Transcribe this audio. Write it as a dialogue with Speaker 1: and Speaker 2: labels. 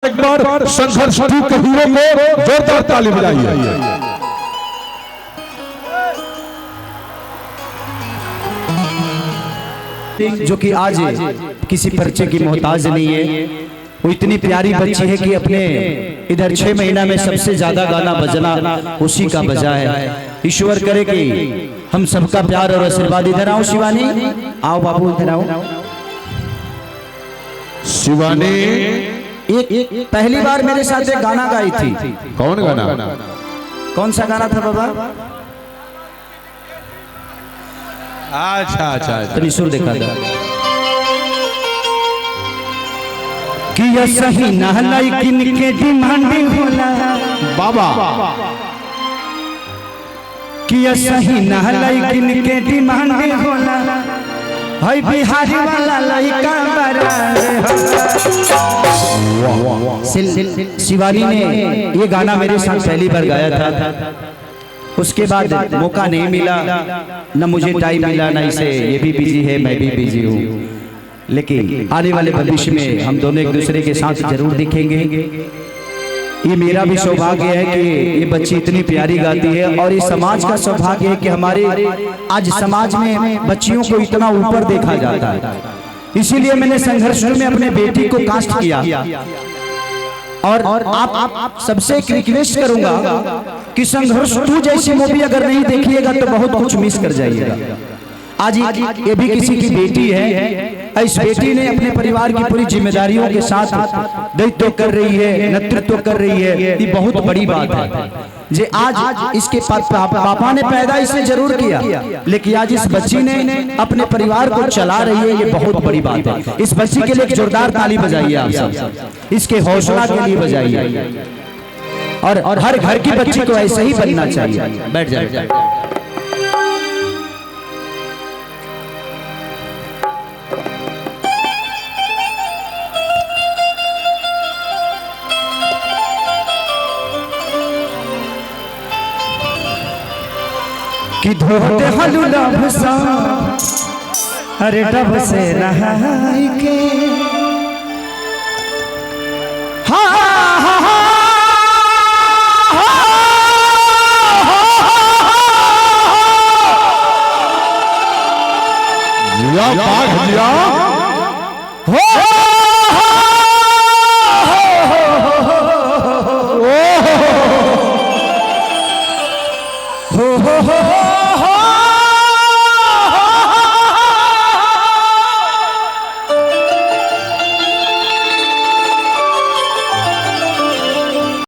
Speaker 1: एक बार संघर्ष टू के हीरो को जोरदार ताली बजाइए।
Speaker 2: जो कि आज किसी परिचय की मोहताज नहीं है, वो इतनी प्यारी बच्ची है कि अपने इधर 6 महीना में सबसे ज्यादा गाना बजना उसी का बजा है। ईश्वर करे कि हम सबका प्यार और आशीर्वाद। इधर आओ शिवानी, आओ बाबू इधर आओ।
Speaker 1: शिवानी
Speaker 2: एक पहली बार मेरे साथ एक गाना गाई थी।
Speaker 1: कौन गाना?
Speaker 2: कौन सा गाना था बाबा?
Speaker 1: अच्छा अच्छा
Speaker 2: तनी सुर देखा था कि ये सही ना लेकिन के डिमांडिंग होला
Speaker 1: बाबा,
Speaker 2: कि ये सही ना लेकिन के डिमांडिंग होला, हई बिहारी वाला लइका बड़ा। शिवानी ने ये गाना मेरे साथ पहली बार गाया था। उसके बाद मौका नहीं मिला, न मुझे टाइम मिला, न इसे। ये भी बिजी है, मैं भी बिजी हूँ, लेकिन आने वाले भविष्य में हम दोनों एक दूसरे के साथ जरूर दिखेंगे। ये मेरा भी सौभाग्य है कि ये बच्ची इतनी प्यारी गाती है, और ये समाज का सौभाग्य है कि हमारे आज समाज में बच्चियों को इतना ऊपर देखा जाता है। इसीलिए मैंने संघर्ष में अपने बेटी को कास्ट किया। और आप सबसे एक रिक्वेस्ट करूंगा कि संघर्ष 2 जैसी मूवी अगर नहीं देखिएगा तो बहुत कुछ मिस कर जाइएगा। आज ये भी किसी की बेटी है। इस बेटी ने अपने परिवार की पूरी जिम्मेदारियों के साथ दायित्व कर रही है, नेतृत्व कर रही है। ये बहुत बड़ी बात है। जे आज इसके पापा ने पैदा इसे जरूर किया, लेकिन आज इस बच्ची ने अपने परिवार को चला रही है। ये बहुत बड़ी बात है। इस बच्ची के लिए एक जोरदार ताली बजाइए आप सब, इसके हौसला के लिए बजाइए। और हर घर की बच्ची को ऐसे ही बनना चाहिए। बैठ जाए। कि धोते हलू लभ सा, अरे डब से नहाई के,
Speaker 1: या